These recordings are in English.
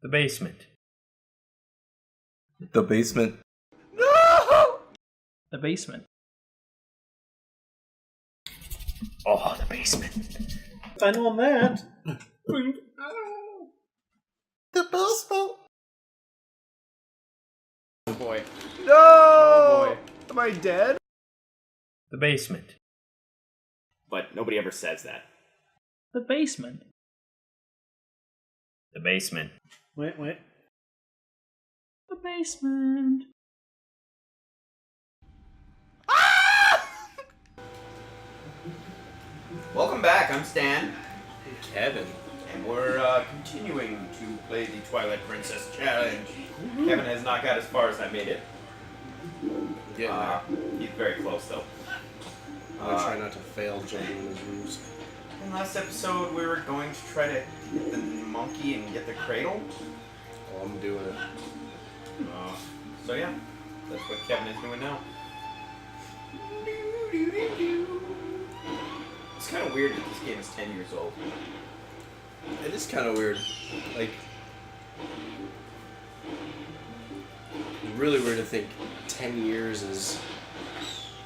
The basement. The basement. No! The basement. Oh, the basement. Final on that. The basement. Oh boy. No! Oh boy. Am I dead? The basement. But nobody ever says that. The basement. The basement. Wait. The basement. Welcome back, I'm Stan, Kevin. and we're continuing to play the Twilight Princess Challenge. Kevin has not got as far as I made it. He's very close though. I try not to fail jumping those roofs. In last episode, we were going to try to hit the monkey and get the cradle. Oh, I'm doing it. So yeah, that's what Kevin is doing now. It's kind of weird that this game is 10 years old. It is kind of weird. Like, really weird to think 10 years is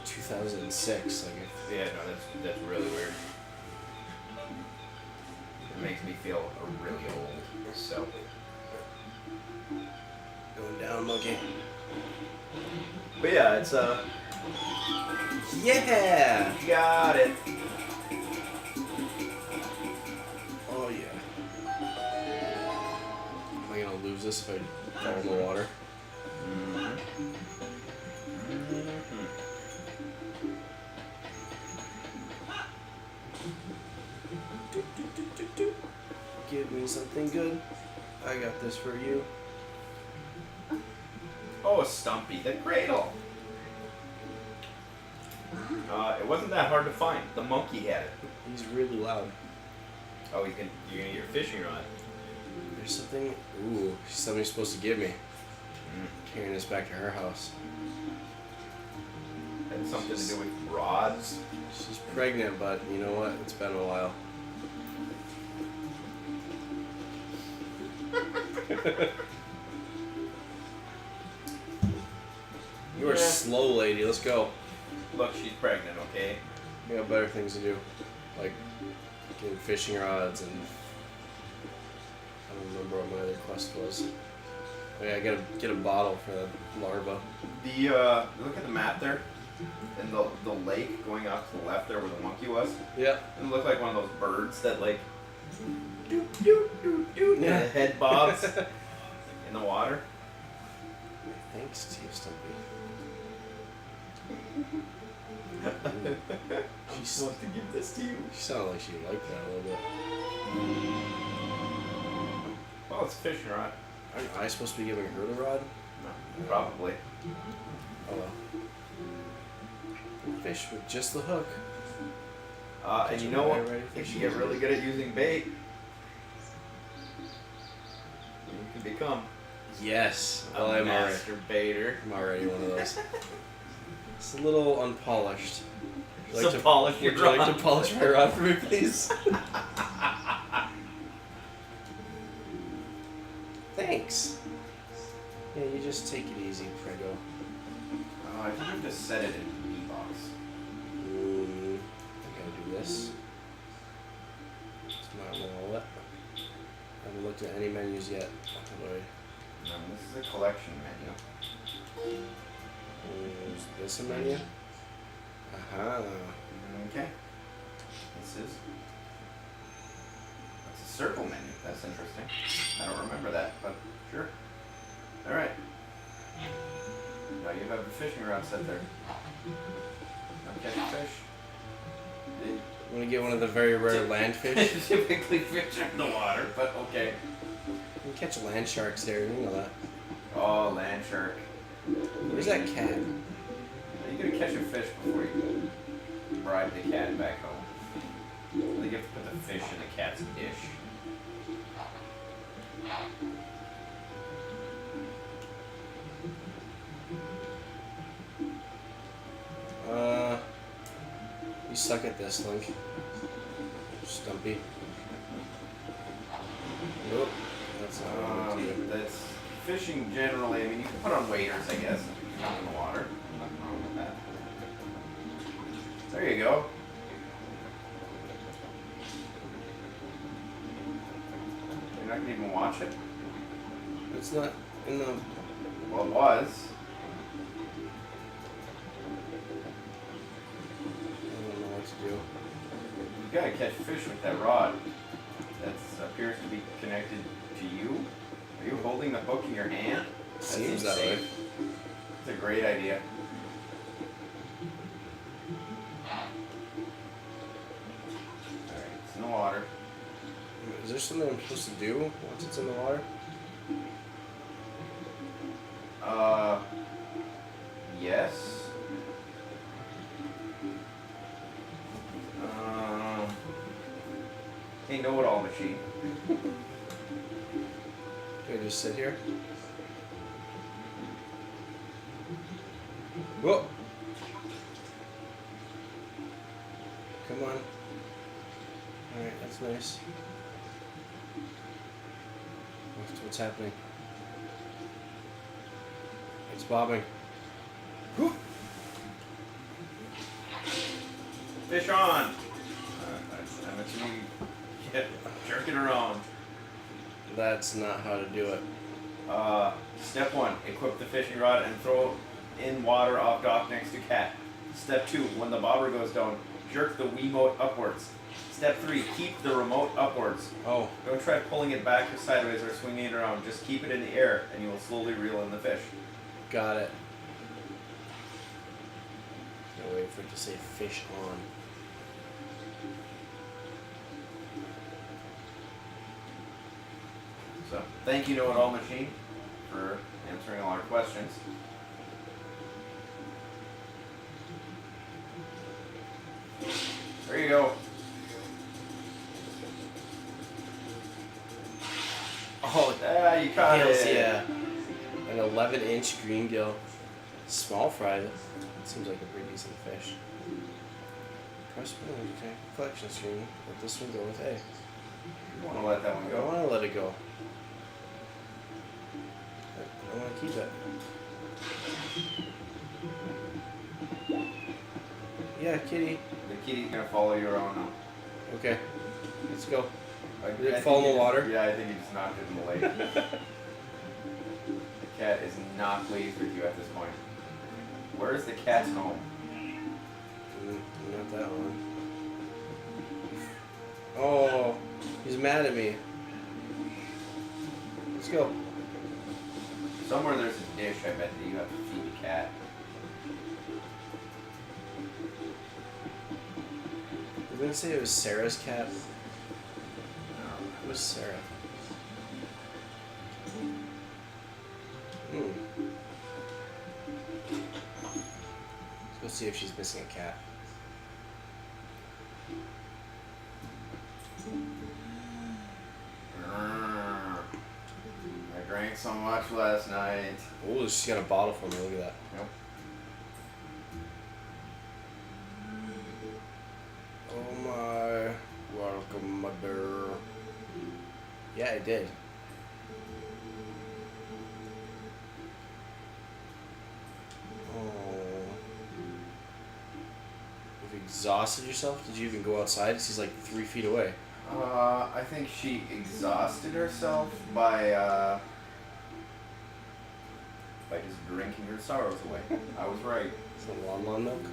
2006. Like, Yeah, no, that's really weird. It makes me feel really old. So. going down, monkey. But yeah, it's Yeah! got it. Oh yeah. Am I gonna lose this if I fall in the water? Give me something good. I got this for you. Oh, Stumpy, the cradle. It wasn't that hard to find. The monkey had it. He's really loud. Oh, you're gonna get your fishing rod. There's something. Ooh, somebody's supposed to give me. Carrying this back to her house. Had something to do with rods. She's pregnant, but you know what? It's been a while. You are slow, lady. Let's go. Look, she's pregnant, okay? We got better things to do, like getting fishing rods and I don't remember what my other quest was. Oh yeah, I gotta get a bottle for the larva. Look at the map there, and the lake going off to the left there where the monkey was. Yeah. It looked like one of those birds that like, doot doot doot doot. Yeah. The head bobs in the water. Thanks to you, Stumpy. I'm supposed to give this to you. She sounded like she liked that a little bit. Well, it's a fishing rod. Aren't I supposed to be giving her the rod? No, probably. Oh well. Fish with just the hook. And you know what? If you get really good at using bait, you can become Yes. a Well, master baiter. I'm already one of those. It's a little unpolished. So polish your Would you like rod. to polish my rod for me, please? Thanks. Yeah, you just take it easy, Prego. I think you just set it in the box. I gotta do this. It's my wallet. I haven't looked at any menus yet. No, this is a collection menu. Is this a menu? Aha. Okay. This is. That's a circle menu. That's interesting. I don't remember that, but sure. All right. Now you have a fishing rod set there. Now catch a fish. I'm gonna get one of the very rare land fish. Typically fish in the water, but okay. You can catch land sharks there, you know that. Oh, land shark. Where's that cat? You gotta catch a fish before you ride the cat back home. I think you have to put the fish in the cat's dish. You suck at this, Link. Stumpy. Nope. That's not what I meant to do. fishing generally, I mean, you can put on waders, I guess, if you jump in the water. Nothing wrong with that. There you go. You're not gonna even watch it? It's not in the. Well, it was. I don't know what to do. You gotta catch fish with that rod. That appears to be connected to you. Are you holding the hook in your hand? Seems that way. It's a great idea. Alright, it's in the water. Is there something I'm supposed to do once it's in the water? Yes. Hey, know-it-all machine. Can I just sit here? Whoa! Come on. Alright, that's nice. What's happening? It's bobbing. Whew. Fish on! I'm assuming jerking around. That's not how to do it. Step 1, equip the fishing rod and throw in water off dock next to cat. Step 2, when the bobber goes down, jerk the Wiimote upwards. Step 3, keep the remote upwards. Oh, Don't try pulling it back or sideways or swinging it around. Just keep it in the air and you will slowly reel in the fish. got it. Gotta wait for it to say fish on. So, thank you, Know-It-All Machine, for answering all our questions. There you go. Oh, you caught Yes, it. yeah. An 11-inch green gill. Small fry. That seems like a pretty decent fish. Press collection screen. Let this one go with A. You want to let that one I go? don't want to let it go. I want to keep it. Yeah, kitty. The kitty's gonna follow you around now. Okay. Let's go. Did it I fall in think the water? Yeah, I think you just knocked it in the lake. The cat is not pleased with you at this point. Where is the cat's home? Not that one. Oh, he's mad at me. Let's go. Somewhere there's a dish, I bet, that you have to feed the cat. Didn't it say it was Sarah's cat? No. It was Sarah. Let's go see if she's missing a cat. I drank so much last night. Oh, she's got a bottle for me. Look at that. Yep. Oh my. Welcome, mother. Yeah, I did. Oh. You've exhausted yourself? Did you even go outside? She's like 3 feet away. I think she exhausted herself by just drinking her sorrows away. I was right. It's a lawn milk.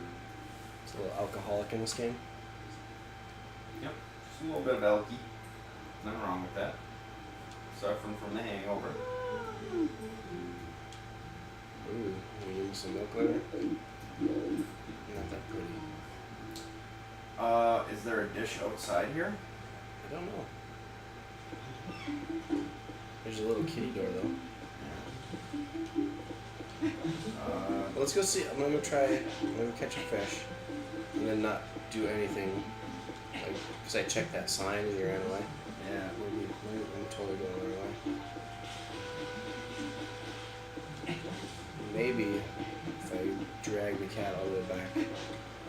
It's a little alcoholic in this game. Yep. Just a little bit of alky. Nothing wrong with that. Suffering from the hangover. Ooh, we give me some milk later? Not that pretty. Is there a dish outside here? I don't know. There's a little kitty door though. Well, let's go see. I'm gonna catch a fish, and then not do anything. Like, cause I checked that sign and you ran away. Yeah. I'm totally going the other way. Maybe if I drag the cat all the way back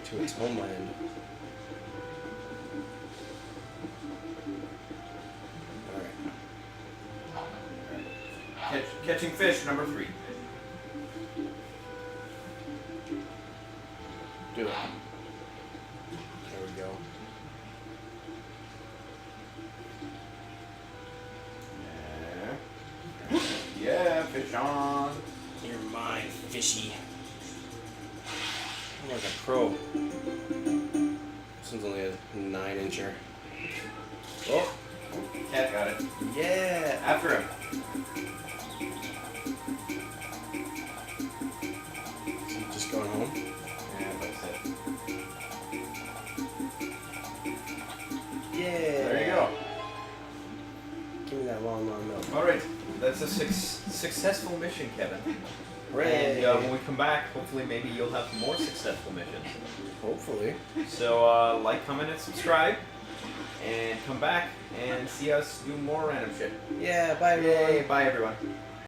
to its homeland. Catching fish number 3. Do it. There we go. Yeah, fish on. You're mine, fishy. I'm like a pro. This one's only a 9-incher. Oh, Cat got it. Yeah, after him. is he just going home? Yeah, that's it. Yeah. There you go. Give me that long milk. All right, that's a successful mission, Kevin. Hooray. And when we come back, hopefully maybe you'll have more successful missions. Hopefully. So like, comment, and subscribe. And come back and see us do more random shit. Yeah, bye everyone. Yay, bye everyone.